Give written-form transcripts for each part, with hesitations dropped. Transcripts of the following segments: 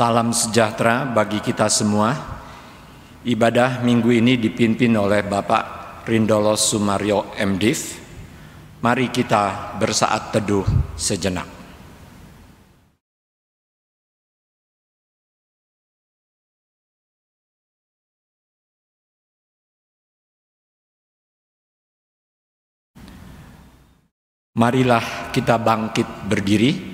Salam sejahtera bagi kita semua. Ibadah minggu ini dipimpin oleh Bapak Rindolos Sumaryo MDiv. Mari kita bersaat teduh sejenak. Marilah kita bangkit berdiri.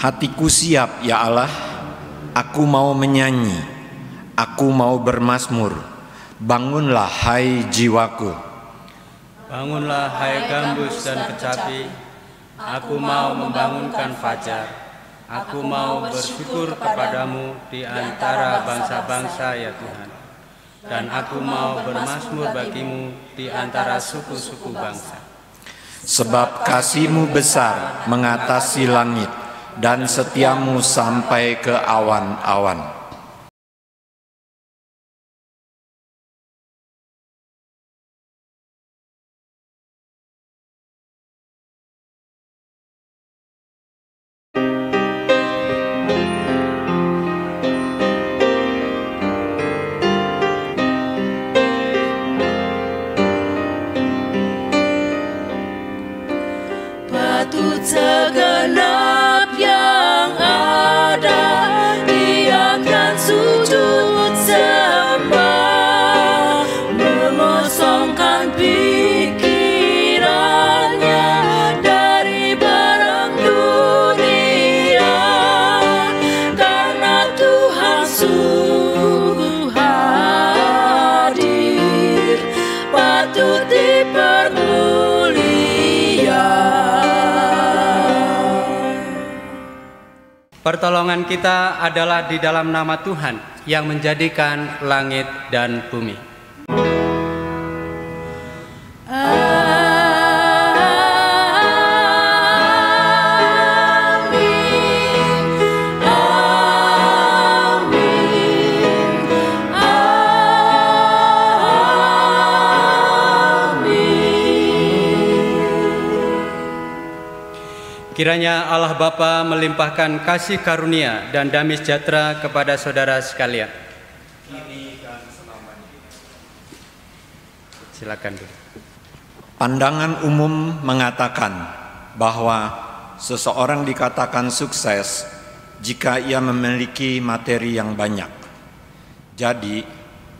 Hatiku siap, ya Allah, aku mau menyanyi, aku mau bermazmur. Bangunlah, hai jiwaku. Bangunlah, hai gambus dan kecapi, aku mau membangunkan fajar. Aku mau bersyukur kepadamu di antara bangsa-bangsa, ya Tuhan. Dan aku mau bermazmur bagimu di antara suku-suku bangsa. Sebab kasih-Mu besar mengatasi langit, dan setiamu sampai ke awan-awan. Patut segenap yang ada, Dia akan sujud sembah, mengosongkan pikirannya dari barang dunia, karena Tuhan sungguh hadir, patut dipermuliakan. Pertolongan kita adalah di dalam nama Tuhan yang menjadikan langit dan bumi. Kiranya Allah Bapa melimpahkan kasih karunia dan damai sejahtera kepada saudara sekalian. Kini dan selamanya. Silakan dulu. Pandangan umum mengatakan bahwa seseorang dikatakan sukses jika ia memiliki materi yang banyak. Jadi,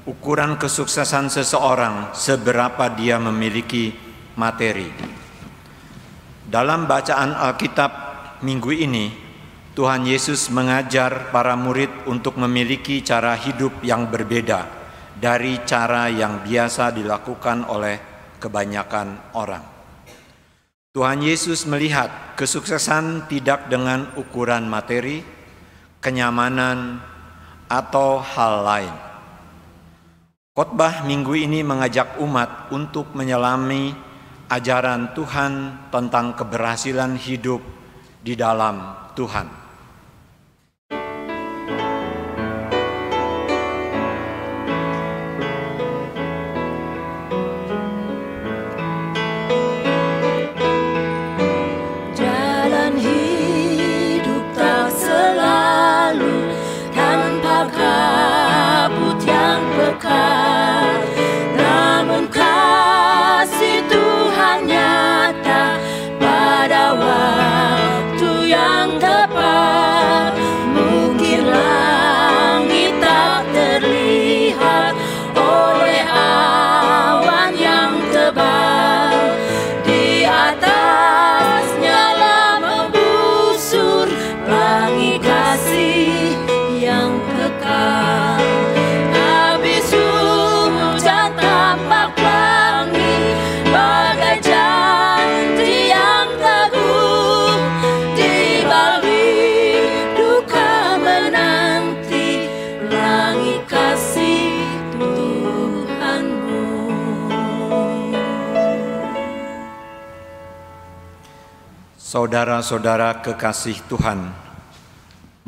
ukuran kesuksesan seseorang seberapa dia memiliki materi. Dalam bacaan Alkitab minggu ini, Tuhan Yesus mengajar para murid untuk memiliki cara hidup yang berbeda dari cara yang biasa dilakukan oleh kebanyakan orang. Tuhan Yesus melihat kesuksesan tidak dengan ukuran materi, kenyamanan, atau hal lain. Khotbah minggu ini mengajak umat untuk menyelami ajaran Tuhan tentang keberhasilan hidup di dalam Tuhan. Jalan hidup tak selalu tanpa kabut yang pekat, namun kasih Tuhan nyata pada waktu yang tepat. Mungkin langit tak terlihat oleh awan yang tebal, di atasnya lah membusur pelangi kasih yang kekal. Habis hujan tampak pelangi bagai janji yang teguh, di balik duka menanti pelangi kasih Tuhanmu. Saudara-saudara kekasih Tuhan,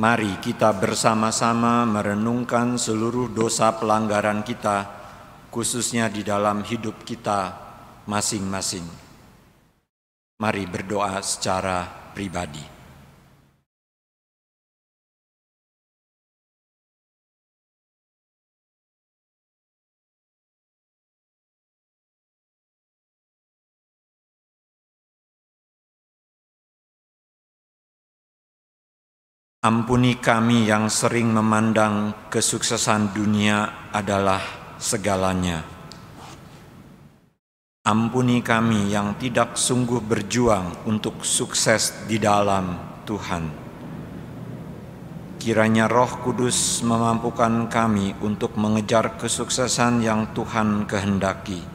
mari kita bersama-sama merenungkan seluruh dosa pelanggaran kita, khususnya di dalam hidup kita masing-masing. Mari berdoa secara pribadi. Ampuni kami yang sering memandang kesuksesan dunia adalah segalanya. Ampuni kami yang tidak sungguh berjuang untuk sukses di dalam Tuhan. Kiranya Roh Kudus memampukan kami untuk mengejar kesuksesan yang Tuhan kehendaki.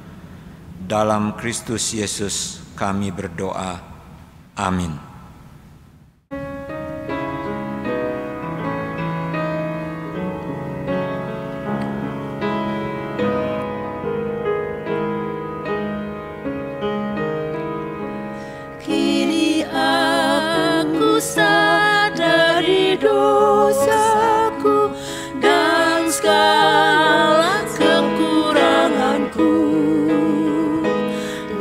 Dalam Kristus Yesus kami berdoa. Amin. Kini aku sadari dosaku dan segala kekuranganku.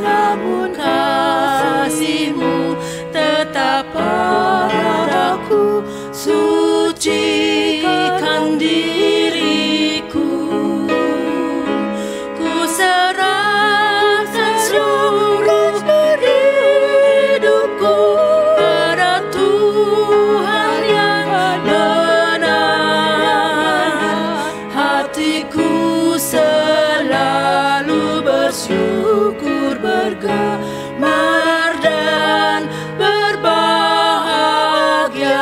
Namun kasih-Mu tetap padaku, sucikan diriku. Ku serahkan seluruh hidupku pada Tuhan yang benar. Hatiku selalu bersyukur, bergemar dan berbahagia.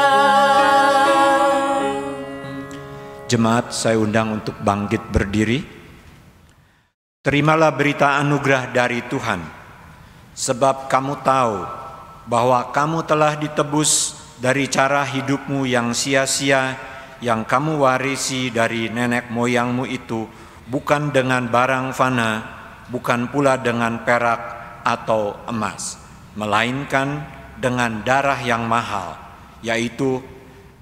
Jemaat, saya undang untuk bangkit berdiri. Terimalah berita anugerah dari Tuhan, sebab kamu tahu bahwa kamu telah ditebus dari cara hidupmu yang sia-sia yang kamu warisi dari nenek moyangmu itu, bukan dengan barang fana, bukan pula dengan perak atau emas, melainkan dengan darah yang mahal, yaitu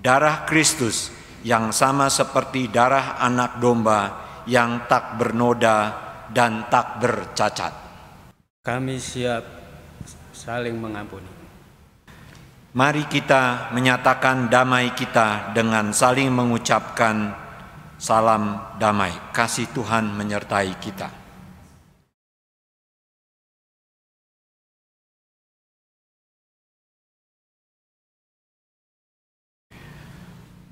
darah Kristus yang sama seperti darah anak domba yang tak bernoda dan tak bercacat. Kami siap saling mengampuni. Mari kita menyatakan damai kita dengan saling mengucapkan salam damai. Kasih Tuhan menyertai kita.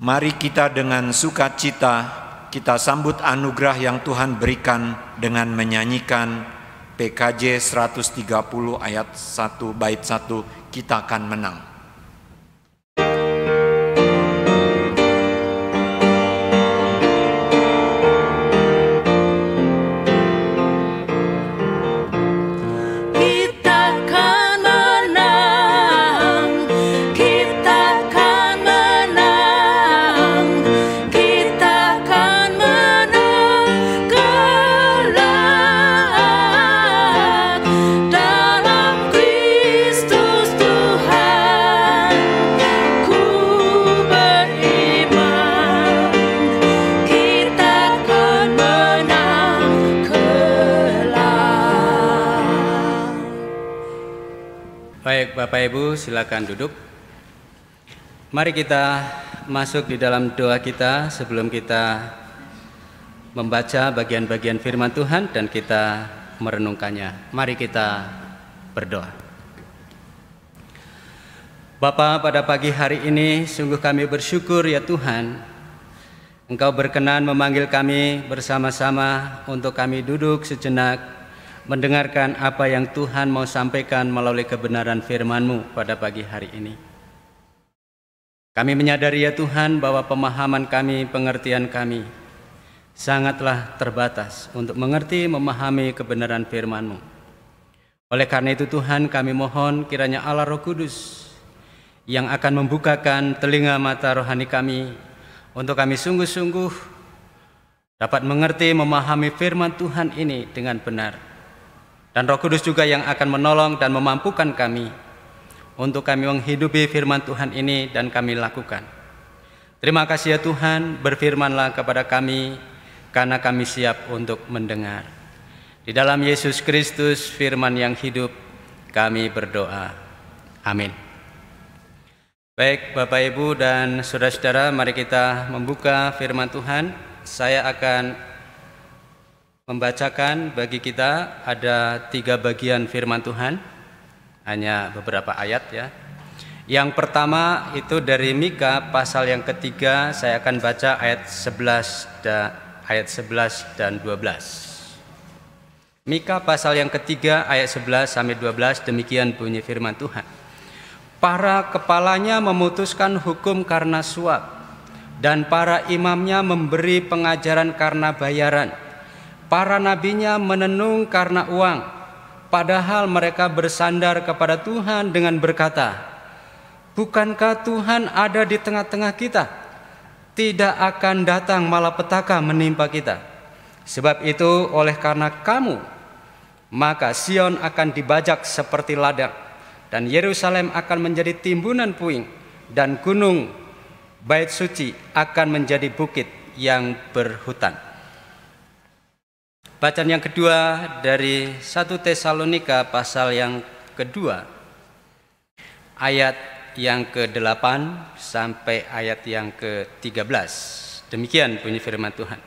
Mari kita dengan sukacita kita sambut anugerah yang Tuhan berikan dengan menyanyikan PKJ 130 ayat 1 bait 1, kita akan menang. Baik, Bapak Ibu, silakan duduk. Mari kita masuk di dalam doa kita sebelum kita membaca bagian-bagian firman Tuhan dan kita merenungkannya. Mari kita berdoa. Bapa, pada pagi hari ini sungguh kami bersyukur ya Tuhan, Engkau berkenan memanggil kami bersama-sama untuk kami duduk sejenak mendengarkan apa yang Tuhan mau sampaikan melalui kebenaran firman-Mu pada pagi hari ini. Kami menyadari ya Tuhan bahwa pemahaman kami, pengertian kami sangatlah terbatas untuk mengerti, memahami kebenaran firman-Mu. Oleh karena itu Tuhan, kami mohon kiranya Allah Roh Kudus yang akan membukakan telinga mata rohani kami untuk kami sungguh-sungguh dapat mengerti, memahami firman Tuhan ini dengan benar. Dan Roh Kudus juga yang akan menolong dan memampukan kami untuk kami menghidupi firman Tuhan ini dan kami lakukan. Terima kasih ya Tuhan, berfirmanlah kepada kami karena kami siap untuk mendengar. Di dalam Yesus Kristus firman yang hidup kami berdoa. Amin. Baik Bapak Ibu dan saudara-saudara, mari kita membuka firman Tuhan. Saya akan membacakan bagi kita ada 3 bagian firman Tuhan, hanya beberapa ayat ya. Yang pertama itu dari Mika pasal yang ketiga, saya akan baca ayat 11 dan 12. Mika pasal yang ketiga ayat 11 sampai 12, demikian bunyi firman Tuhan. Para kepalanya memutuskan hukum karena suap, dan para imamnya memberi pengajaran karena bayaran. Para nabinya menenung karena uang, padahal mereka bersandar kepada Tuhan dengan berkata, bukankah Tuhan ada di tengah-tengah kita? Tidak akan datang malapetaka menimpa kita. Sebab itu oleh karena kamu, maka Sion akan dibajak seperti ladang, dan Yerusalem akan menjadi timbunan puing, dan gunung Bait Suci akan menjadi bukit yang berhutan. Bacaan yang kedua dari 1 Tesalonika pasal yang kedua, ayat yang ke-8 sampai ayat yang ke-13. Demikian bunyi firman Tuhan.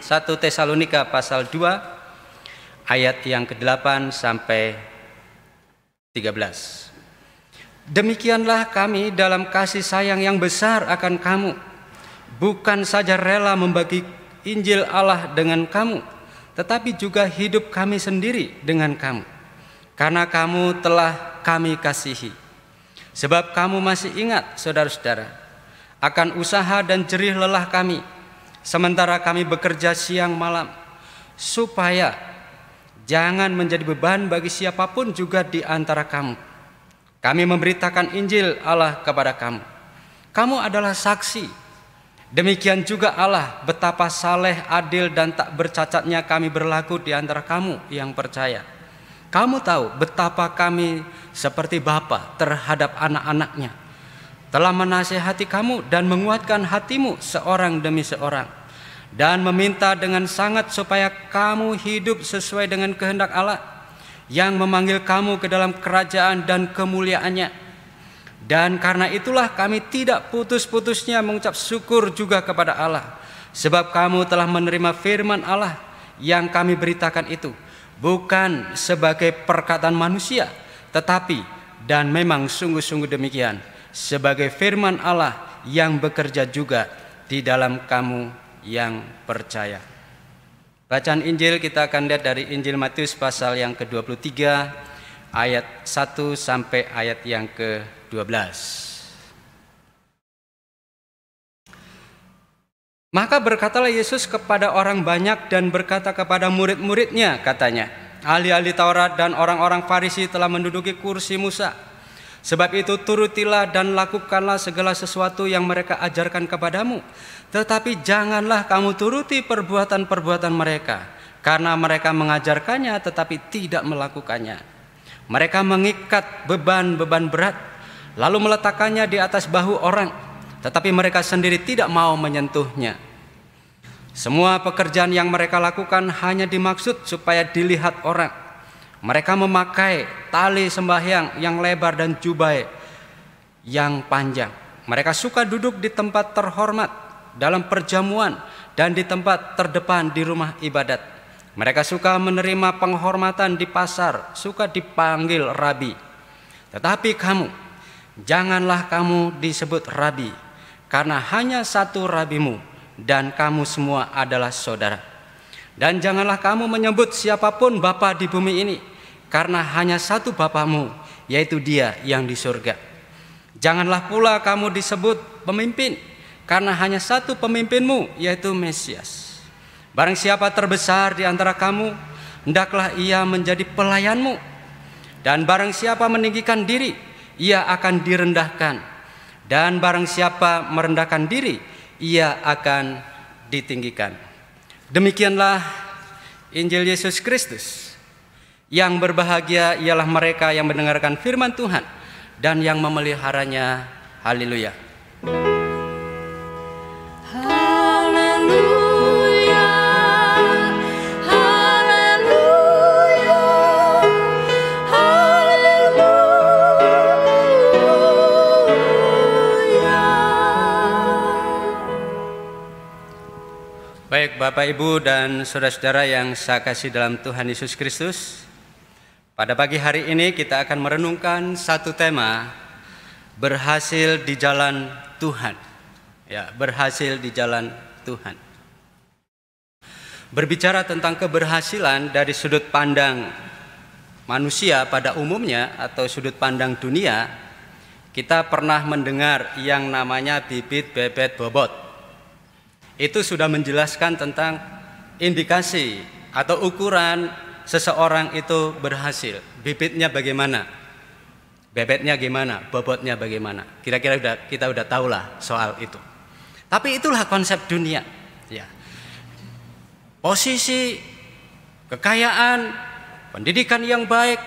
1 Tesalonika pasal 2 ayat yang ke-8 sampai 13. Demikianlah kami dalam kasih sayang yang besar akan kamu, bukan saja rela membagi Injil Allah dengan kamu, tetapi juga hidup kami sendiri dengan kamu, karena kamu telah kami kasihi. Sebab kamu masih ingat, saudara-saudara, akan usaha dan jerih lelah kami, sementara kami bekerja siang malam, supaya jangan menjadi beban bagi siapapun juga di antara kamu. Kami memberitakan Injil Allah kepada kamu. Kamu adalah saksi. Demikian juga Allah, betapa saleh, adil, dan tak bercacatnya kami berlaku di antara kamu yang percaya. Kamu tahu betapa kami seperti bapa terhadap anak-anaknya, telah menasihati kamu dan menguatkan hatimu seorang demi seorang, dan meminta dengan sangat supaya kamu hidup sesuai dengan kehendak Allah yang memanggil kamu ke dalam kerajaan dan kemuliaannya. Dan karena itulah kami tidak putus-putusnya mengucap syukur juga kepada Allah, sebab kamu telah menerima firman Allah yang kami beritakan itu, bukan sebagai perkataan manusia, tetapi, dan memang sungguh-sungguh demikian, sebagai firman Allah yang bekerja juga di dalam kamu yang percaya. Bacaan Injil kita akan lihat dari Injil Matius pasal yang ke-23 ayat 1 sampai ayat yang ke-12. Maka berkatalah Yesus kepada orang banyak dan berkata kepada murid-muridnya, katanya, ahli-ahli Taurat dan orang-orang Farisi telah menduduki kursi Musa. Sebab itu turutilah dan lakukanlah segala sesuatu yang mereka ajarkan kepadamu. Tetapi janganlah kamu turuti perbuatan-perbuatan mereka, karena mereka mengajarkannya tetapi tidak melakukannya. Mereka mengikat beban-beban berat, lalu meletakkannya di atas bahu orang, tetapi mereka sendiri tidak mau menyentuhnya. Semua pekerjaan yang mereka lakukan hanya dimaksud supaya dilihat orang. Mereka memakai tali sembahyang yang lebar dan jubah yang panjang. Mereka suka duduk di tempat terhormat dalam perjamuan dan di tempat terdepan di rumah ibadat. Mereka suka menerima penghormatan di pasar, suka dipanggil rabi. Tetapi kamu, janganlah kamu disebut rabi, karena hanya satu rabimu, dan kamu semua adalah saudara. Dan janganlah kamu menyebut siapapun bapa di bumi ini, karena hanya satu bapamu, yaitu Dia yang di surga. Janganlah pula kamu disebut pemimpin, karena hanya satu pemimpinmu, yaitu Mesias. Barang siapa terbesar di antara kamu, hendaklah ia menjadi pelayanmu. Dan barang siapa meninggikan diri, ia akan direndahkan. Dan barang siapa merendahkan diri, ia akan ditinggikan. Demikianlah Injil Yesus Kristus. Yang berbahagia ialah mereka yang mendengarkan firman Tuhan dan yang memeliharanya. Haleluya. Haleluya, haleluya, haleluya. Baik Bapak Ibu dan saudara-saudara yang saya kasih dalam Tuhan Yesus Kristus, pada pagi hari ini kita akan merenungkan satu tema berhasil di jalan Tuhan. Ya, berhasil di jalan Tuhan. Berbicara tentang keberhasilan dari sudut pandang manusia pada umumnya atau sudut pandang dunia, kita pernah mendengar yang namanya bibit bebet bobot. Itu sudah menjelaskan tentang indikasi atau ukuran seseorang itu berhasil. Bibitnya bagaimana? Bebetnya gimana? Bobotnya bagaimana? Kira-kira kita udah tahulah soal itu. Tapi itulah konsep dunia. Ya. Posisi, kekayaan, pendidikan yang baik,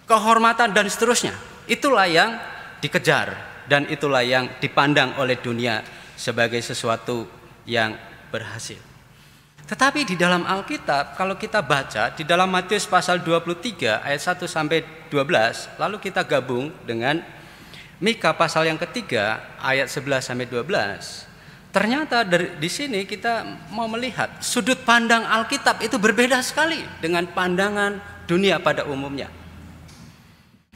kehormatan dan seterusnya. Itulah yang dikejar dan itulah yang dipandang oleh dunia sebagai sesuatu yang berhasil. Tetapi di dalam Alkitab, kalau kita baca di dalam Matius pasal 23 ayat 1 sampai 12, lalu kita gabung dengan Mika pasal yang ketiga ayat 11 sampai 12. Ternyata di sini kita mau melihat sudut pandang Alkitab itu berbeda sekali dengan pandangan dunia pada umumnya.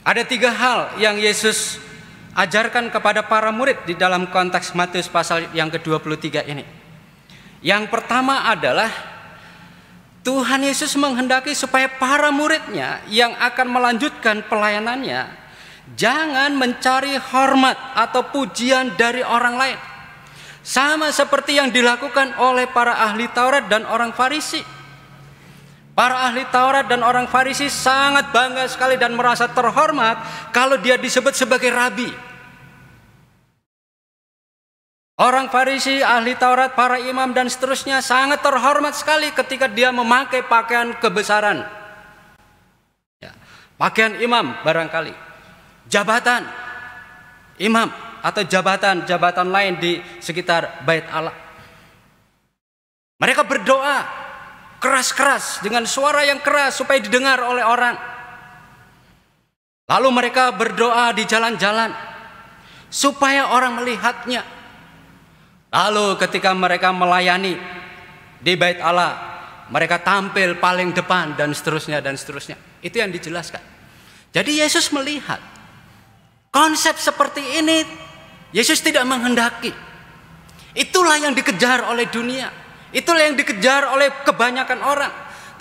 Ada 3 hal yang Yesus ajarkan kepada para murid di dalam konteks Matius pasal yang ke-23 ini. Yang pertama adalah Tuhan Yesus menghendaki supaya para muridnya yang akan melanjutkan pelayanannya jangan mencari hormat atau pujian dari orang lain. Sama seperti yang dilakukan oleh para ahli Taurat dan orang Farisi. Para ahli Taurat dan orang Farisi sangat bangga sekali dan merasa terhormat kalau dia disebut sebagai rabi. Orang Farisi, ahli Taurat, para imam dan seterusnya sangat terhormat sekali ketika dia memakai pakaian kebesaran. Ya, pakaian imam barangkali. Jabatan imam atau jabatan-jabatan lain di sekitar Bait Allah. Mereka berdoa keras-keras dengan suara yang keras supaya didengar oleh orang. Lalu mereka berdoa di jalan-jalan supaya orang melihatnya. Lalu ketika mereka melayani di Bait Allah, mereka tampil paling depan dan seterusnya dan seterusnya. Itu yang dijelaskan. Jadi Yesus melihat konsep seperti ini Yesus tidak menghendaki. Itulah yang dikejar oleh dunia. Itulah yang dikejar oleh kebanyakan orang.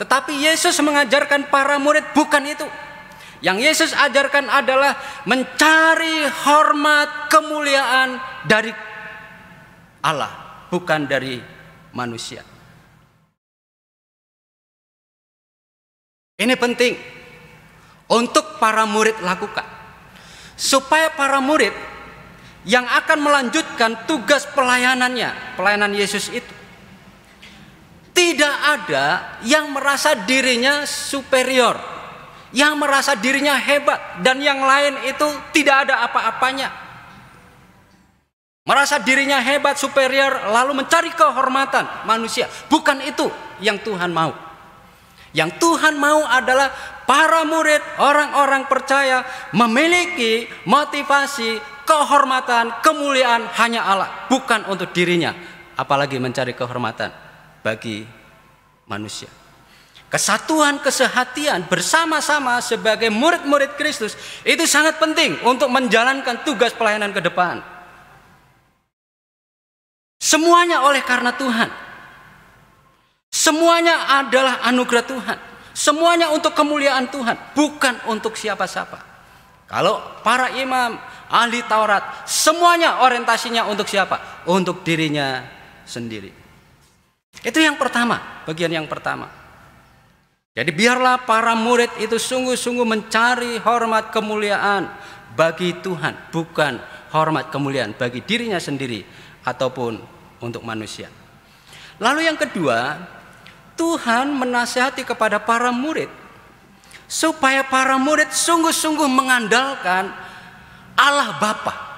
Tetapi Yesus mengajarkan para murid bukan itu. Yang Yesus ajarkan adalah mencari hormat, kemuliaan dari Allah, bukan dari manusia. Ini penting untuk para murid lakukan. Supaya para murid yang akan melanjutkan tugas pelayanannya, pelayanan Yesus itu, tidak ada yang merasa dirinya superior, yang merasa dirinya hebat, dan yang lain itu tidak ada apa-apanya. Merasa dirinya hebat, superior, lalu mencari kehormatan manusia. Bukan itu yang Tuhan mau. Yang Tuhan mau adalah para murid, orang-orang percaya memiliki motivasi, kehormatan, kemuliaan hanya Allah, bukan untuk dirinya, apalagi mencari kehormatan bagi manusia. Kesatuan, kesehatian bersama-sama sebagai murid-murid Kristus itu sangat penting untuk menjalankan tugas pelayanan ke depan. Semuanya oleh karena Tuhan. Semuanya adalah anugerah Tuhan. Semuanya untuk kemuliaan Tuhan, bukan untuk siapa-siapa. Kalau para imam, ahli Taurat, semuanya orientasinya untuk siapa? Untuk dirinya sendiri. Itu yang pertama, bagian yang pertama. Jadi biarlah para murid itu sungguh-sungguh mencari hormat kemuliaan bagi Tuhan, bukan hormat kemuliaan bagi dirinya sendiri ataupun untuk manusia. Lalu yang kedua, Tuhan menasihati kepada para murid supaya para murid sungguh-sungguh mengandalkan Allah Bapa.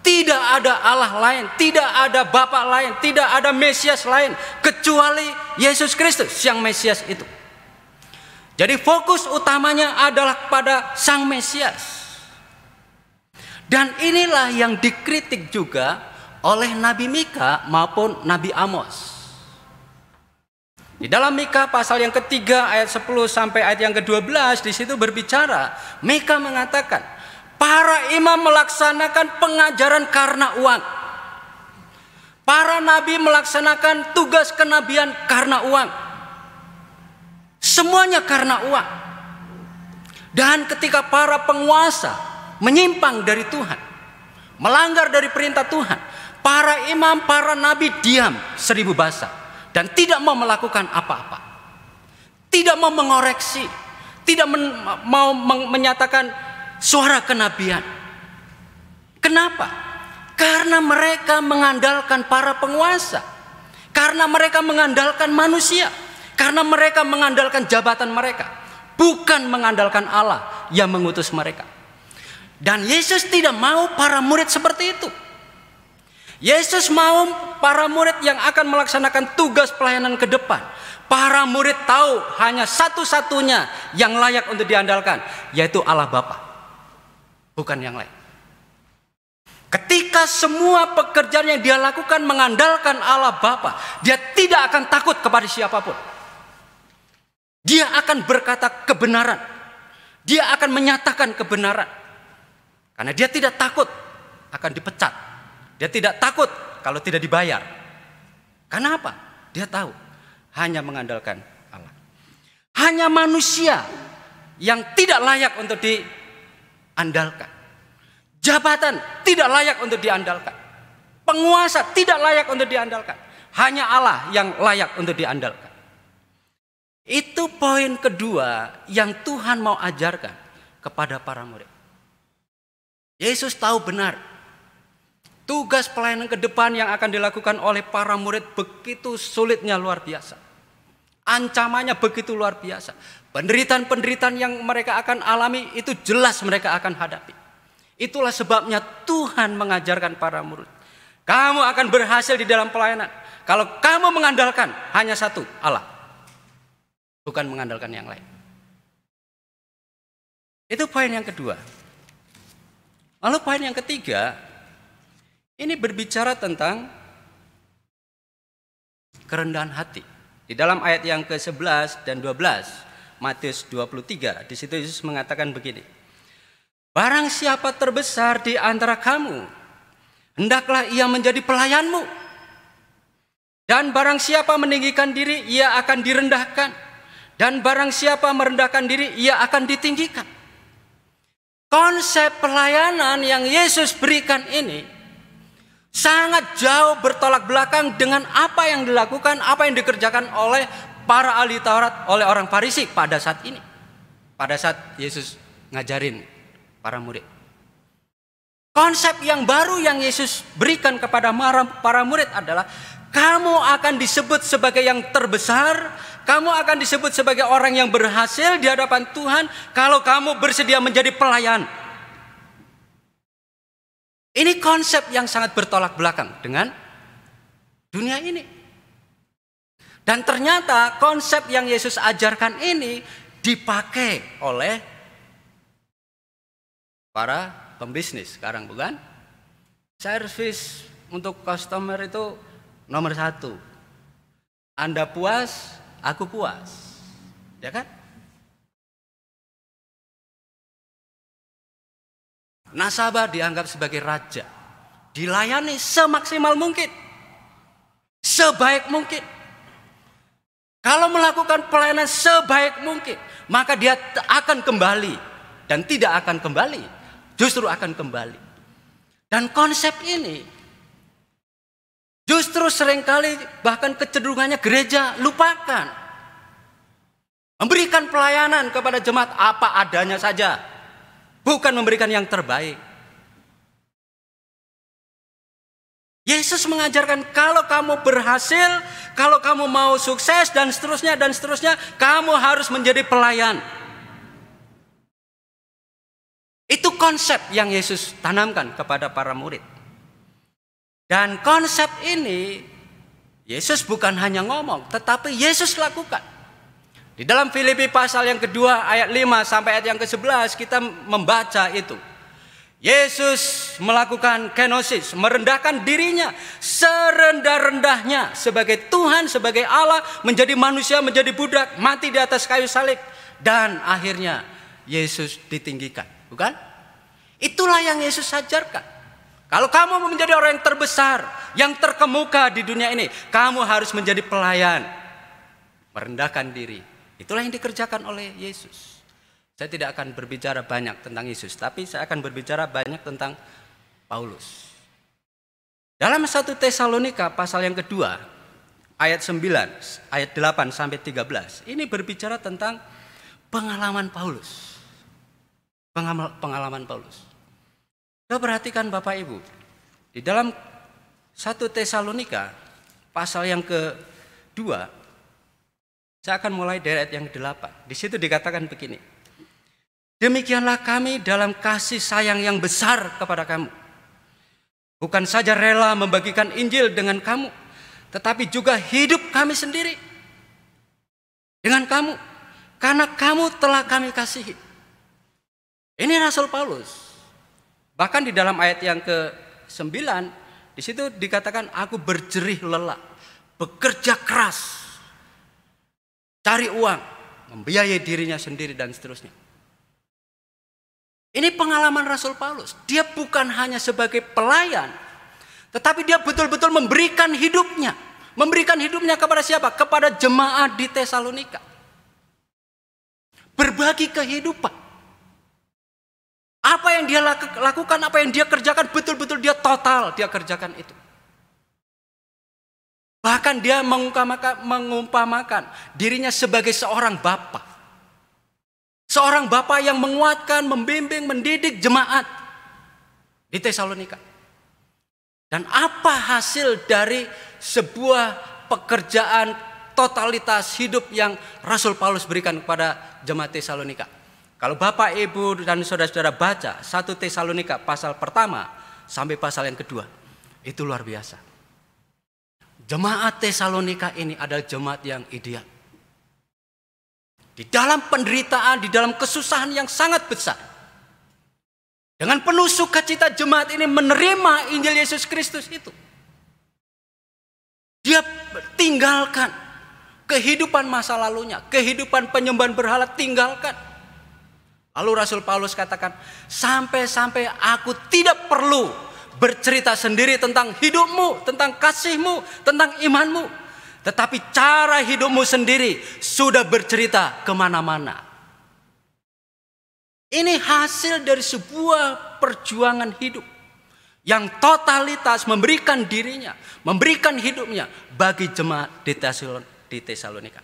Tidak ada Allah lain, tidak ada Bapa lain, tidak ada Mesias lain kecuali Yesus Kristus yang Mesias itu. Jadi fokus utamanya adalah pada Sang Mesias. Dan inilah yang dikritik juga oleh Nabi Mika maupun Nabi Amos. Di dalam Mika pasal yang ketiga ayat 10 sampai ayat yang ke-12 di situ berbicara, Mika mengatakan, Para imam melaksanakan pengajaran karena uang. Para nabi melaksanakan tugas kenabian karena uang. Semuanya karena uang. Dan ketika para penguasa menyimpang dari Tuhan, melanggar dari perintah Tuhan, para imam, para nabi diam 1000 bahasa dan tidak mau melakukan apa-apa. Tidak mau mengoreksi, tidak mau menyatakan suara kenabian. Kenapa? Karena mereka mengandalkan para penguasa. Karena mereka mengandalkan manusia. Karena mereka mengandalkan jabatan mereka. Bukan mengandalkan Allah yang mengutus mereka. Dan Yesus tidak mau para murid seperti itu. Yesus mau para murid yang akan melaksanakan tugas pelayanan ke depan. Para murid tahu hanya satu-satunya yang layak untuk diandalkan, yaitu Allah Bapa. Bukan yang lain. Ketika semua pekerjaan yang dia lakukan mengandalkan Allah Bapa, dia tidak akan takut kepada siapapun. Dia akan berkata kebenaran. Dia akan menyatakan kebenaran. Karena dia tidak takut akan dipecat. Dia tidak takut kalau tidak dibayar. Karena apa? Dia tahu hanya mengandalkan Allah. Hanya manusia yang tidak layak untuk diandalkan. Jabatan tidak layak untuk diandalkan. Penguasa tidak layak untuk diandalkan. Hanya Allah yang layak untuk diandalkan. Itu poin kedua yang Tuhan mau ajarkan kepada para murid. Yesus tahu benar tugas pelayanan ke depan yang akan dilakukan oleh para murid begitu sulitnya luar biasa. Ancamannya begitu luar biasa. Penderitaan-penderitaan yang mereka akan alami itu jelas mereka akan hadapi. Itulah sebabnya Tuhan mengajarkan para murid. Kamu akan berhasil di dalam pelayanan kalau kamu mengandalkan hanya satu, Allah. Bukan mengandalkan yang lain. Itu poin yang kedua. Lalu poin yang ketiga, ini berbicara tentang kerendahan hati. Di dalam ayat yang ke-11 dan 12, Matius 23, di situ Yesus mengatakan begini. Barang siapa terbesar di antara kamu, hendaklah ia menjadi pelayanmu. Dan barang siapa meninggikan diri, ia akan direndahkan. Dan barang siapa merendahkan diri, ia akan ditinggikan. Konsep pelayanan yang Yesus berikan ini sangat jauh bertolak belakang dengan apa yang dilakukan, apa yang dikerjakan oleh para ahli Taurat, oleh orang Farisi pada saat ini. Pada saat Yesus ngajarin para murid. Konsep yang baru yang Yesus berikan kepada para murid adalah kamu akan disebut sebagai yang terbesar, kamu akan disebut sebagai orang yang berhasil di hadapan Tuhan kalau kamu bersedia menjadi pelayan. Ini konsep yang sangat bertolak belakang dengan dunia ini. Dan ternyata konsep yang Yesus ajarkan ini dipakai oleh para pembisnis sekarang, bukan? Service untuk customer itu nomor 1. Anda puas, aku puas. Ya kan? Nasabah dianggap sebagai raja. Dilayani semaksimal mungkin. Sebaik mungkin. Kalau melakukan pelayanan sebaik mungkin, maka dia akan kembali. Dan tidak akan kembali, justru akan kembali. Dan konsep ini justru seringkali bahkan kecenderungannya gereja lupakan. Memberikan pelayanan kepada jemaat apa adanya saja. Bukan memberikan yang terbaik. Yesus mengajarkan kalau kamu berhasil, kalau kamu mau sukses dan seterusnya, kamu harus menjadi pelayan. Itu konsep yang Yesus tanamkan kepada para murid. Dan konsep ini Yesus bukan hanya ngomong, tetapi Yesus lakukan. Di dalam Filipi pasal yang kedua ayat 5 sampai ayat yang ke-11 kita membaca itu. Yesus melakukan kenosis, merendahkan dirinya serendah-rendahnya sebagai Tuhan, sebagai Allah, menjadi manusia, menjadi budak, mati di atas kayu salib. Dan akhirnya Yesus ditinggikan, bukan? Itulah yang Yesus ajarkan. Kalau kamu mau menjadi orang yang terbesar, yang terkemuka di dunia ini, kamu harus menjadi pelayan, merendahkan diri. Itulah yang dikerjakan oleh Yesus. Saya tidak akan berbicara banyak tentang Yesus, tapi saya akan berbicara banyak tentang Paulus. Dalam 1 Tesalonika pasal yang kedua, ayat 9, ayat 8 sampai 13, ini berbicara tentang pengalaman Paulus. Pengalaman Paulus. Coba perhatikan Bapak Ibu, di dalam 1 Tesalonika pasal yang kedua, saya akan mulai dari ayat yang 8. Di situ dikatakan begini. Demikianlah kami dalam kasih sayang yang besar kepada kamu. Bukan saja rela membagikan Injil dengan kamu, tetapi juga hidup kami sendiri dengan kamu, karena kamu telah kami kasihi. Ini Rasul Paulus. Bahkan di dalam ayat yang ke-9, di situ dikatakan aku berjerih lelah, bekerja keras, cari uang, membiayai dirinya sendiri dan seterusnya. Ini pengalaman Rasul Paulus. Dia bukan hanya sebagai pelayan, tetapi dia betul-betul memberikan hidupnya. Memberikan hidupnya kepada siapa? Kepada jemaat di Tesalonika. Berbagi kehidupan. Apa yang dia lakukan, apa yang dia kerjakan, betul-betul dia total dia kerjakan itu. Bahkan dia mengumpamakan dirinya sebagai seorang bapa. Seorang bapa yang menguatkan, membimbing, mendidik jemaat di Tesalonika. Dan apa hasil dari sebuah pekerjaan totalitas hidup yang Rasul Paulus berikan kepada jemaat Tesalonika? Kalau Bapak, Ibu, dan saudara-saudara baca 1 Tesalonika pasal pertama sampai pasal yang kedua, itu luar biasa. Jemaat Tesalonika ini adalah jemaat yang ideal. Di dalam penderitaan, di dalam kesusahan yang sangat besar. Dengan penuh sukacita jemaat ini menerima Injil Yesus Kristus itu. Dia tinggalkan kehidupan masa lalunya, kehidupan penyembahan berhala tinggalkan. Lalu Rasul Paulus katakan, sampai-sampai aku tidak perlu bercerita sendiri tentang hidupmu, tentang kasihmu, tentang imanmu. Tetapi cara hidupmu sendiri sudah bercerita kemana-mana. Ini hasil dari sebuah perjuangan hidup yang totalitas memberikan dirinya, memberikan hidupnya bagi jemaat di Tesalonika.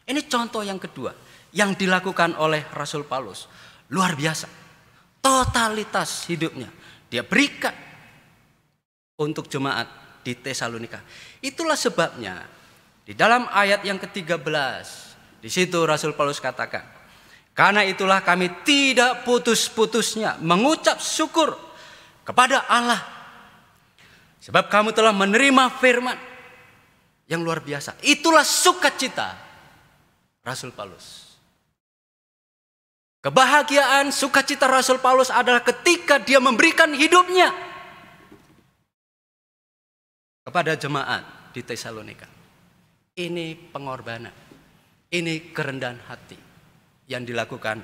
Ini contoh yang kedua yang dilakukan oleh Rasul Paulus. Luar biasa. Totalitas hidupnya dia berikan untuk jemaat di Tesalonika. Itulah sebabnya di dalam ayat yang ke-13 di situ Rasul Paulus katakan, karena itulah kami tidak putus-putusnya mengucap syukur kepada Allah, sebab kamu telah menerima firman yang luar biasa. Itulah sukacita Rasul Paulus. Kebahagiaan, sukacita Rasul Paulus adalah ketika dia memberikan hidupnya kepada jemaat di Tesalonika. Ini pengorbanan, ini kerendahan hati yang dilakukan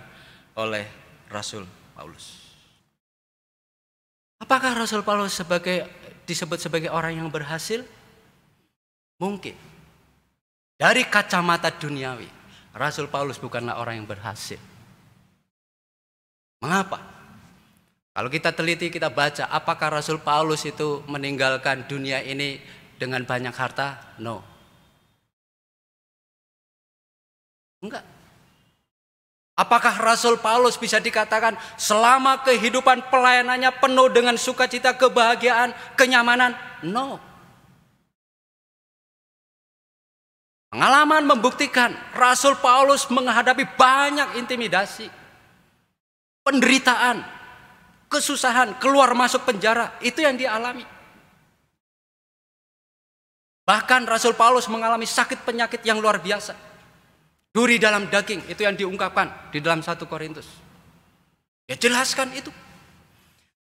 oleh Rasul Paulus. Apakah Rasul Paulus disebut sebagai orang yang berhasil? Mungkin. Dari kacamata duniawi, Rasul Paulus bukanlah orang yang berhasil. Mengapa? Kalau kita teliti, kita baca, apakah Rasul Paulus itu meninggalkan dunia ini dengan banyak harta? No. Enggak. Apakah Rasul Paulus bisa dikatakan selama kehidupan pelayanannya penuh dengan sukacita, kebahagiaan, kenyamanan? No. Pengalaman membuktikan Rasul Paulus menghadapi banyak intimidasi, penderitaan, kesusahan, keluar masuk penjara, itu yang dialami. Bahkan Rasul Paulus mengalami sakit penyakit yang luar biasa. Duri dalam daging, itu yang diungkapkan di dalam 1 Korintus. Dia jelaskan itu.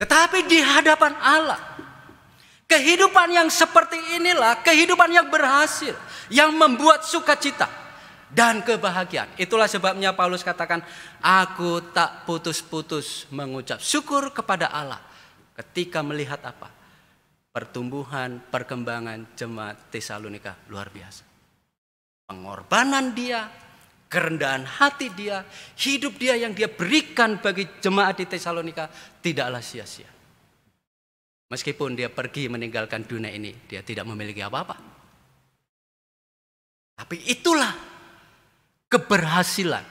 Tetapi di hadapan Allah, kehidupan yang seperti inilah kehidupan yang berhasil, yang membuat sukacita. dan kebahagiaan. Itulah sebabnya Paulus katakan, aku tak putus-putus mengucap syukur kepada Allah ketika melihat apa? Pertumbuhan, perkembangan jemaat Tesalonika luar biasa. Pengorbanan dia, kerendahan hati dia, hidup dia yang dia berikan bagi jemaat di Tesalonika tidaklah sia-sia. Meskipun dia pergi meninggalkan dunia ini, dia tidak memiliki apa-apa. Tapi itulah keberhasilan,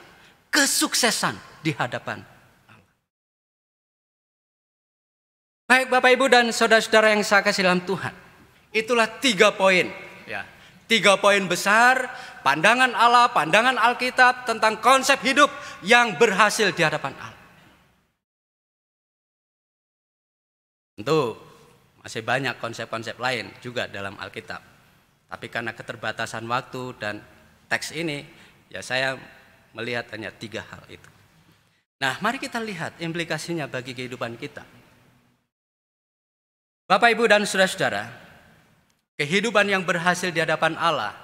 kesuksesan di hadapan Allah. Baik Bapak Ibu dan saudara-saudara yang saya kasih dalam Tuhan, itulah 3 poin. Ya, 3 poin besar, pandangan Allah, pandangan Alkitab tentang konsep hidup yang berhasil di hadapan Allah. Tentu masih banyak konsep-konsep lain juga dalam Alkitab. Tapi karena keterbatasan waktu dan teks ini, ya saya melihat hanya 3 hal itu. Nah, mari kita lihat implikasinya bagi kehidupan kita. Bapak, Ibu, dan saudara-saudara, kehidupan yang berhasil di hadapan Allah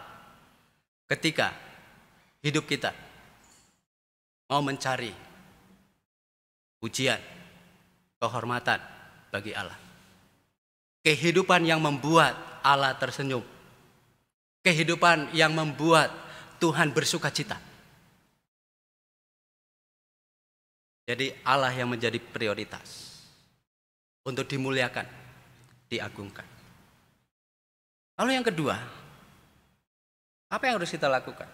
ketika hidup kita mau mencari pujian, kehormatan bagi Allah. Kehidupan yang membuat Allah tersenyum. Kehidupan yang membuat Tuhan bersuka cita. Jadi Allah yang menjadi prioritas untuk dimuliakan, diagungkan. Lalu yang kedua, apa yang harus kita lakukan?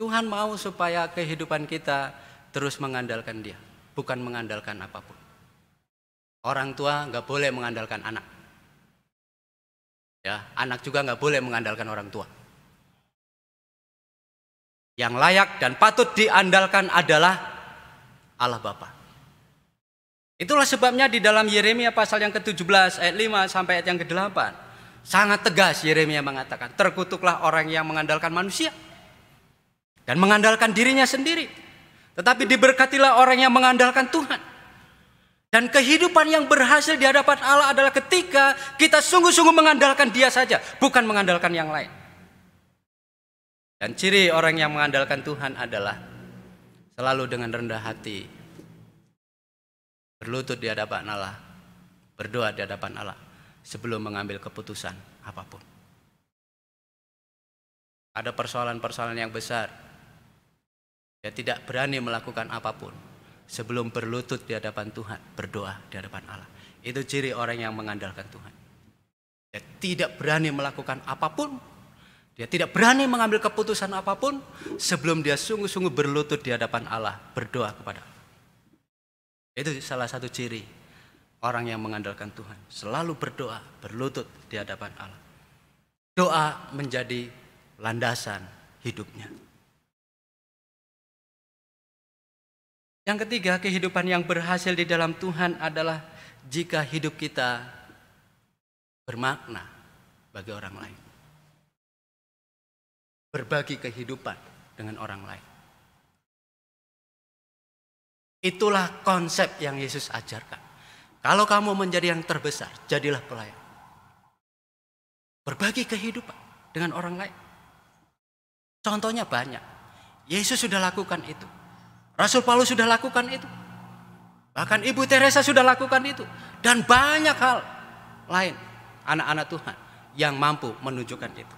Tuhan mau supaya kehidupan kita terus mengandalkan Dia, bukan mengandalkan apapun. Orang tua nggak boleh mengandalkan anak. Ya, anak juga nggak boleh mengandalkan orang tua. Yang layak dan patut diandalkan adalah Allah Bapa. Itulah sebabnya di dalam Yeremia pasal yang ke-17 ayat 5 sampai ayat yang ke-8 sangat tegas Yeremia mengatakan, terkutuklah orang yang mengandalkan manusia dan mengandalkan dirinya sendiri, tetapi diberkatilah orang yang mengandalkan Tuhan. Dan kehidupan yang berhasil di hadapan Allah adalah ketika kita sungguh-sungguh mengandalkan Dia saja, bukan mengandalkan yang lain. Dan ciri orang yang mengandalkan Tuhan adalah selalu dengan rendah hati, berlutut di hadapan Allah, berdoa di hadapan Allah sebelum mengambil keputusan apapun. Ada persoalan-persoalan yang besar, dia tidak berani melakukan apapun sebelum berlutut di hadapan Tuhan, berdoa di hadapan Allah. Itu ciri orang yang mengandalkan Tuhan. Dia tidak berani melakukan apapun, dia tidak berani mengambil keputusan apapun sebelum dia sungguh-sungguh berlutut di hadapan Allah, berdoa kepada Allah. Itu salah satu ciri orang yang mengandalkan Tuhan, selalu berdoa, berlutut di hadapan Allah. Doa menjadi landasan hidupnya. Yang ketiga, kehidupan yang berhasil di dalam Tuhan adalah jika hidup kita bermakna bagi orang lain. Berbagi kehidupan dengan orang lain. Itulah konsep yang Yesus ajarkan. Kalau kamu menjadi yang terbesar, jadilah pelayan. Berbagi kehidupan dengan orang lain. Contohnya banyak. Yesus sudah lakukan itu. Rasul Paulus sudah lakukan itu. Bahkan Ibu Teresa sudah lakukan itu. Dan banyak hal lain anak-anak Tuhan yang mampu menunjukkan itu.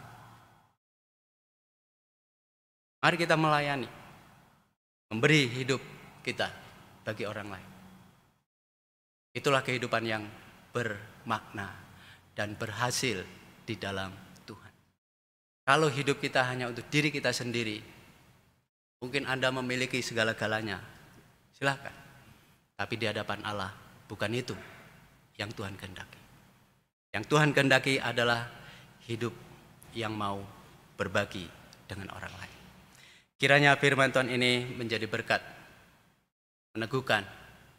Mari kita melayani. Memberi hidup kita bagi orang lain. Itulah kehidupan yang bermakna dan berhasil di dalam Tuhan. Kalau hidup kita hanya untuk diri kita sendiri, mungkin Anda memiliki segala-galanya, silahkan. Tapi di hadapan Allah bukan itu yang Tuhan kehendaki. Yang Tuhan kehendaki adalah hidup yang mau berbagi dengan orang lain. Kiranya firman Tuhan ini menjadi berkat, meneguhkan,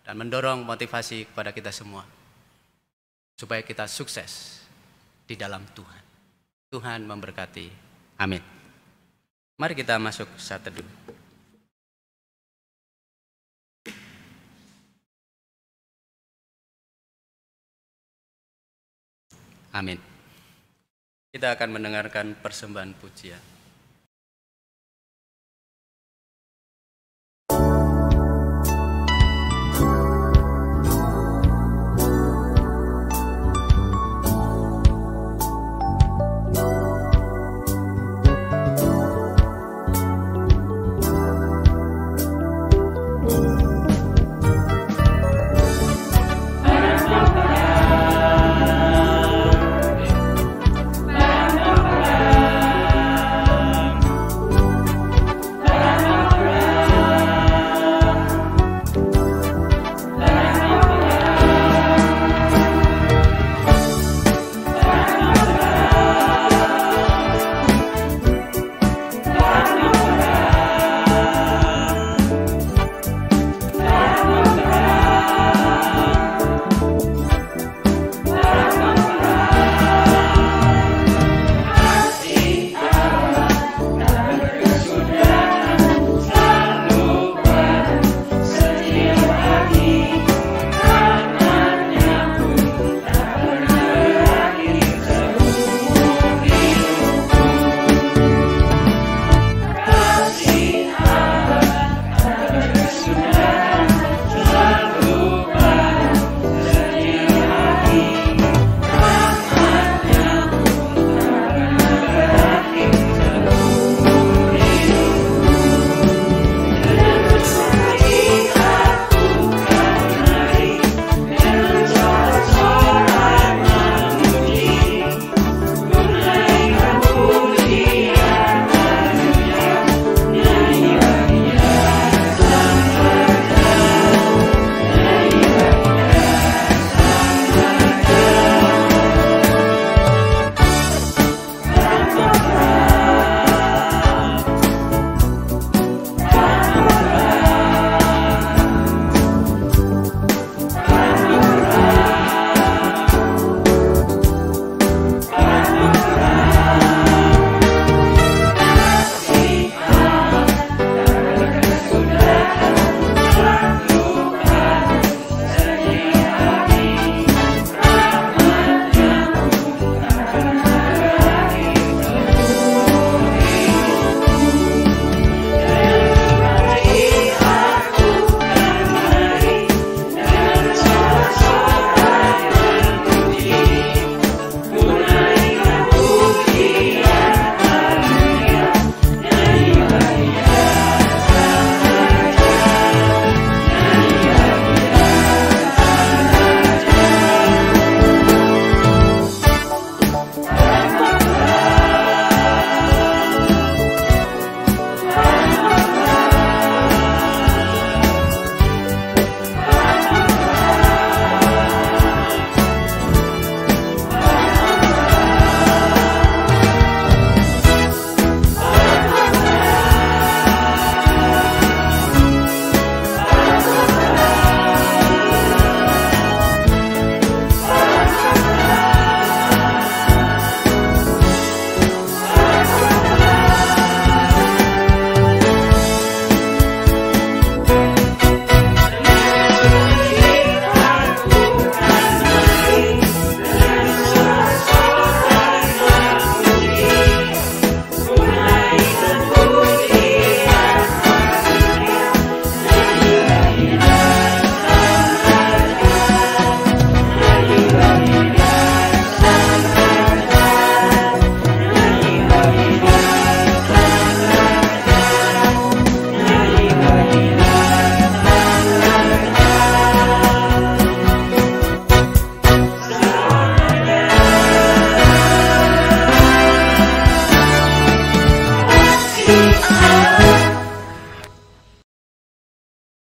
dan mendorong motivasi kepada kita semua. Supaya kita sukses di dalam Tuhan. Tuhan memberkati. Amin. Mari kita masuk saat teduh. Amin. Kita akan mendengarkan persembahan pujian.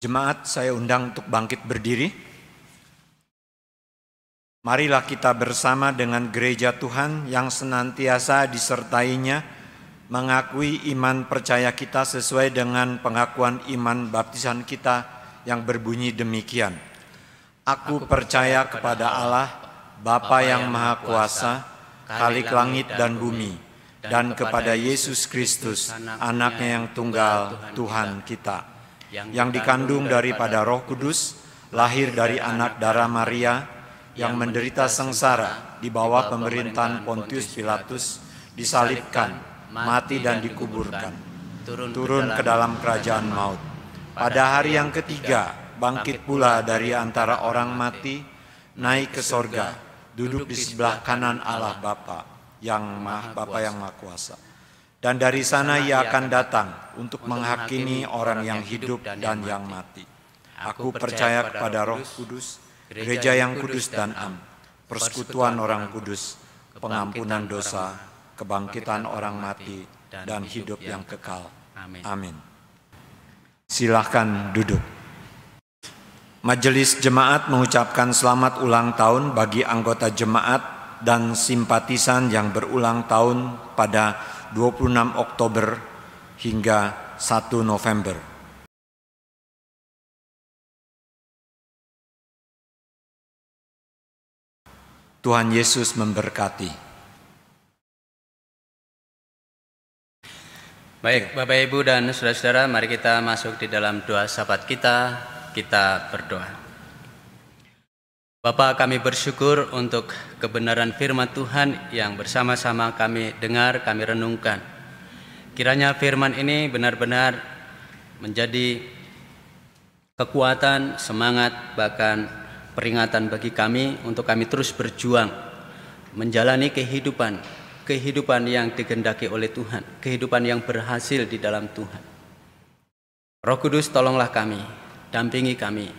Jemaat, saya undang untuk bangkit berdiri. Marilah kita bersama dengan gereja Tuhan yang senantiasa disertainya mengakui iman percaya kita sesuai dengan pengakuan iman baptisan kita yang berbunyi demikian. Aku percaya kepada Allah, Bapa yang Maha Kuasa, Khalik langit dan bumi, dan kepada Yesus Kristus, Anaknya yang tunggal, Tuhan kita, yang dikandung daripada Roh Kudus, lahir dari anak darah Maria, yang menderita sengsara di bawah pemerintahan Pontius Pilatus, disalibkan, mati dan dikuburkan, turun ke dalam kerajaan maut. Pada hari yang ketiga, bangkit pula dari antara orang mati, naik ke sorga, duduk di sebelah kanan Allah Bapa yang Maha Kuasa. Dan dari sana Ia akan datang untuk menghakimi orang yang hidup dan yang mati. Aku percaya kepada Roh Kudus, gereja yang kudus dan am, persekutuan orang kudus, pengampunan dosa, kebangkitan orang mati, dan hidup yang kekal. Amin. Silahkan duduk. Majelis Jemaat mengucapkan selamat ulang tahun bagi anggota jemaat dan simpatisan yang berulang tahun pada 26 Oktober hingga 1 November. Tuhan Yesus memberkati. Baik, Bapak Ibu dan saudara-saudara, mari kita masuk di dalam doa syafaat kita berdoa. Bapa, kami bersyukur untuk kebenaran firman Tuhan yang bersama-sama kami dengar, kami renungkan. Kiranya firman ini benar-benar menjadi kekuatan, semangat, bahkan peringatan bagi kami untuk kami terus berjuang menjalani kehidupan yang dikehendaki oleh Tuhan, kehidupan yang berhasil di dalam Tuhan. Roh Kudus, tolonglah kami, dampingi kami,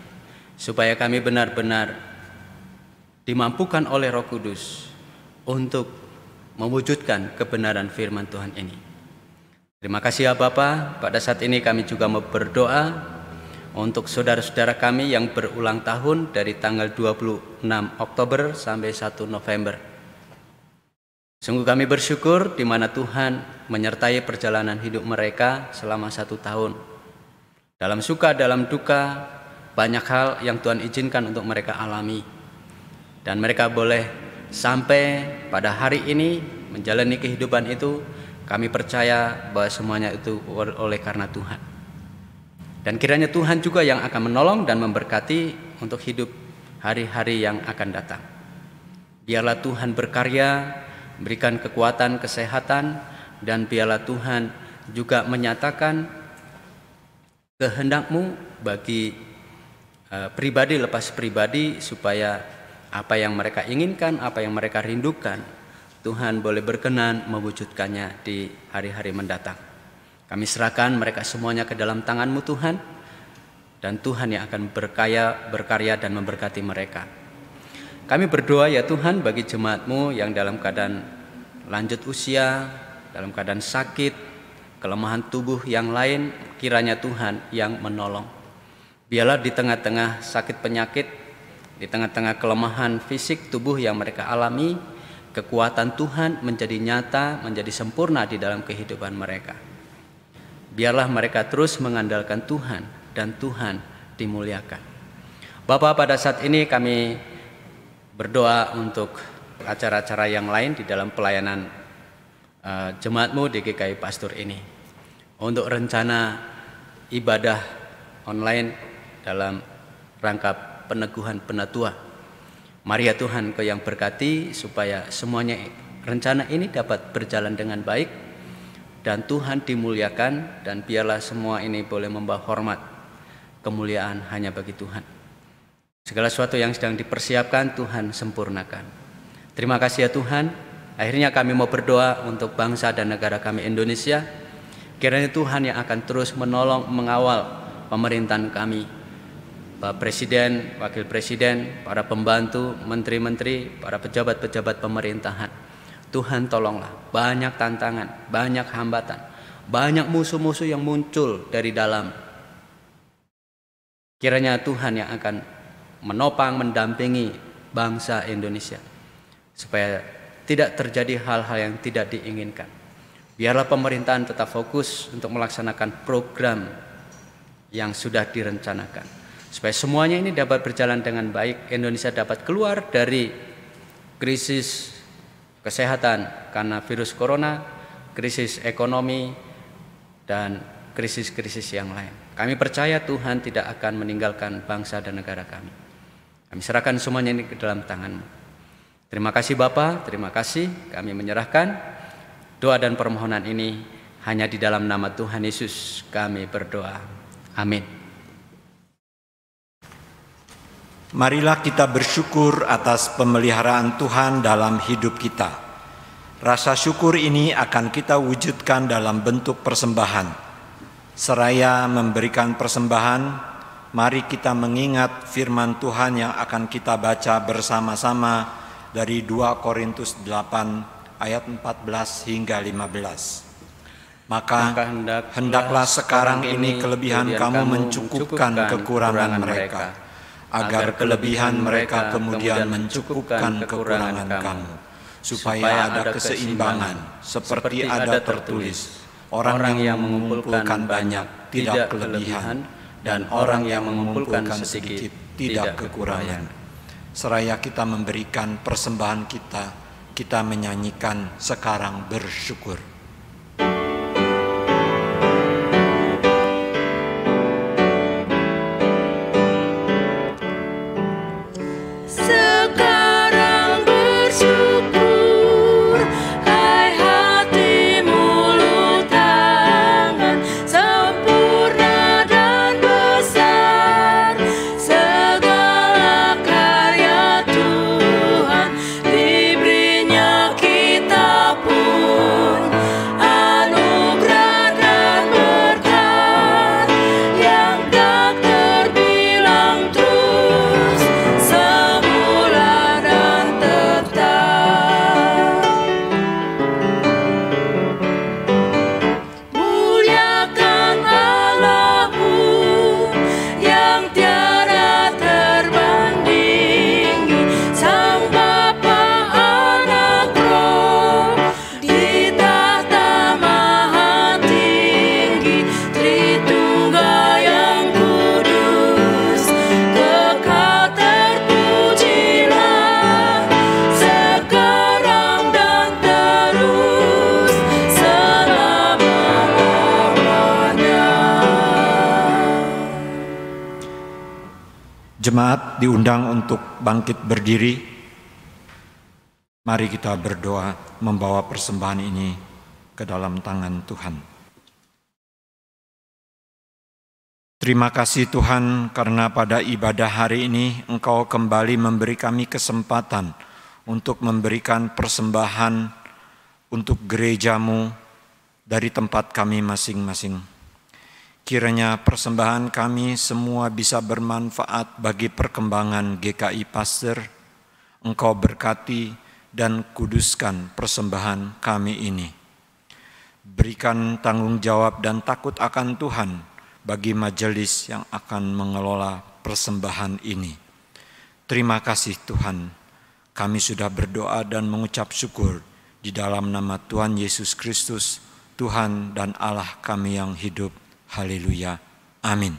supaya kami benar-benar dimampukan oleh Roh Kudus untuk mewujudkan kebenaran firman Tuhan ini. Terima kasih ya Bapa. Pada saat ini kami juga mau berdoa untuk saudara-saudara kami yang berulang tahun dari tanggal 26 Oktober sampai 1 November. Sungguh kami bersyukur di mana Tuhan menyertai perjalanan hidup mereka selama 1 tahun. Dalam suka, dalam duka, banyak hal yang Tuhan izinkan untuk mereka alami. Dan mereka boleh sampai pada hari ini menjalani kehidupan itu. Kami percaya bahwa semuanya itu oleh karena Tuhan. Dan kiranya Tuhan juga yang akan menolong dan memberkati untuk hidup hari-hari yang akan datang. Biarlah Tuhan berkarya, berikan kekuatan, kesehatan, dan biarlah Tuhan juga menyatakan kehendak-Mu bagi pribadi lepas pribadi, supaya apa yang mereka inginkan, apa yang mereka rindukan, Tuhan boleh berkenan mewujudkannya di hari-hari mendatang. Kami serahkan mereka semuanya ke dalam tangan-Mu Tuhan, dan Tuhan yang akan berkarya dan memberkati mereka. Kami berdoa ya Tuhan bagi jemaat-Mu yang dalam keadaan lanjut usia, dalam keadaan sakit, kelemahan tubuh yang lain, kiranya Tuhan yang menolong. Biarlah di tengah-tengah sakit penyakit, di tengah-tengah kelemahan fisik tubuh yang mereka alami, kekuatan Tuhan menjadi nyata, menjadi sempurna di dalam kehidupan mereka. Biarlah mereka terus mengandalkan Tuhan dan Tuhan dimuliakan. Bapa, pada saat ini kami berdoa untuk acara-acara yang lain di dalam pelayanan jemaat-Mu di GKI Pastur ini. Untuk rencana ibadah online dalam rangka peneguhan penatua. Mari ya Tuhan Kau yang berkati supaya semuanya rencana ini dapat berjalan dengan baik dan Tuhan dimuliakan, dan biarlah semua ini boleh membawa hormat, kemuliaan hanya bagi Tuhan. Segala sesuatu yang sedang dipersiapkan Tuhan sempurnakan. Terima kasih ya Tuhan. Akhirnya kami mau berdoa untuk bangsa dan negara kami Indonesia. Kiranya Tuhan yang akan terus menolong, mengawal pemerintahan kami, Pak Presiden, Wakil Presiden, para pembantu, menteri-menteri, para pejabat-pejabat pemerintahan. Tuhan tolonglah, banyak tantangan, banyak hambatan, banyak musuh-musuh yang muncul dari dalam Kiranya Tuhan yang akan menopang, mendampingi bangsa Indonesia supaya tidak terjadi hal-hal yang tidak diinginkan. Biarlah pemerintahan tetap fokus untuk melaksanakan program yang sudah direncanakan, supaya semuanya ini dapat berjalan dengan baik. Indonesia dapat keluar dari krisis kesehatan karena virus corona, krisis ekonomi, dan krisis-krisis yang lain. Kami percaya Tuhan tidak akan meninggalkan bangsa dan negara kami. Kami serahkan semuanya ini ke dalam tangan-Mu. Terima kasih Bapa, terima kasih. Kami menyerahkan doa dan permohonan ini hanya di dalam nama Tuhan Yesus kami berdoa. Amin. Marilah kita bersyukur atas pemeliharaan Tuhan dalam hidup kita. Rasa syukur ini akan kita wujudkan dalam bentuk persembahan. Seraya memberikan persembahan, mari kita mengingat firman Tuhan yang akan kita baca bersama-sama dari 2 Korintus 8 ayat 14 hingga 15. Maka hendaklah sekarang ini kelebihan kamu mencukupkan kekurangan mereka, agar kelebihan mereka kemudian mencukupkan kekurangan kamu, supaya ada keseimbangan, seperti ada tertulis, orang yang mengumpulkan banyak tidak kelebihan, dan orang yang mengumpulkan sedikit tidak kekurangan. Seraya kita memberikan persembahan kita, kita menyanyikan sekarang bersyukur. Jemaat diundang untuk bangkit berdiri. Mari kita berdoa membawa persembahan ini ke dalam tangan Tuhan. Terima kasih Tuhan karena pada ibadah hari ini Engkau kembali memberi kami kesempatan untuk memberikan persembahan untuk gereja-Mu dari tempat kami masing-masing. Kiranya persembahan kami semua bisa bermanfaat bagi perkembangan GKI Pasteur. Engkau berkati dan kuduskan persembahan kami ini. Berikan tanggung jawab dan takut akan Tuhan bagi majelis yang akan mengelola persembahan ini. Terima kasih Tuhan, kami sudah berdoa dan mengucap syukur di dalam nama Tuhan Yesus Kristus, Tuhan dan Allah kami yang hidup. Haleluya. Amin.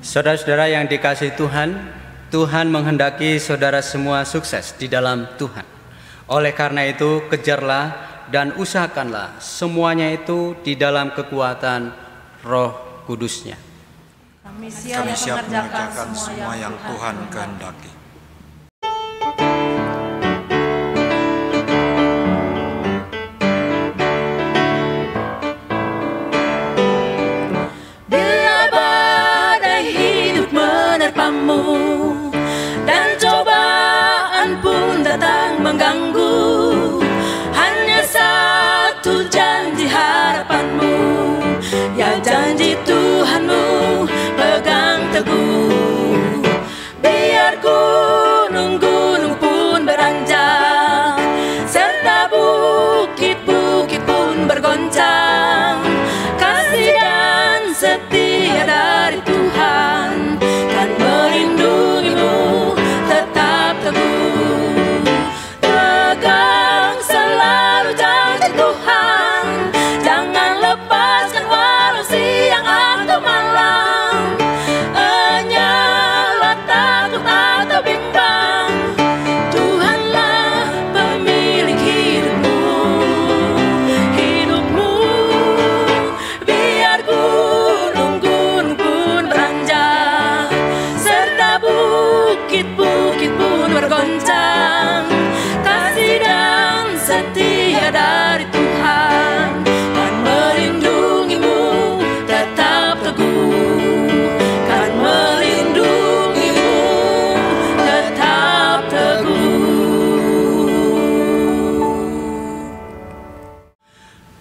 Saudara-saudara yang dikasihi Tuhan, Tuhan menghendaki saudara semua sukses di dalam Tuhan. Oleh karena itu, kejarlah dan usahakanlah semuanya itu di dalam kekuatan Roh Kudusnya. Kami siap mengerjakan semua yang Tuhan kehendaki. Dan cobaan pun datang mengganggu, hanya satu janji harapanmu, ya janji Tuhanmu pegang teguh. Biar ku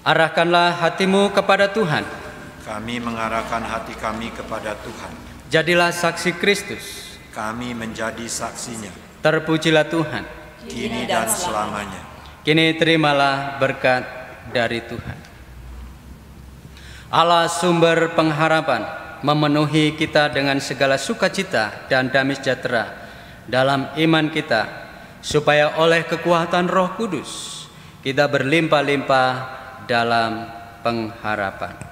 Arahkanlah hatimu kepada Tuhan. Kami mengarahkan hati kami kepada Tuhan. Jadilah saksi Kristus. Kami menjadi saksinya, Terpujilah Tuhan. kini dan selamanya. Kini terimalah berkat dari Tuhan. Allah sumber pengharapan memenuhi kita dengan segala sukacita dan damai sejahtera dalam iman kita, supaya oleh kekuatan Roh Kudus kita berlimpah-limpah dalam pengharapan.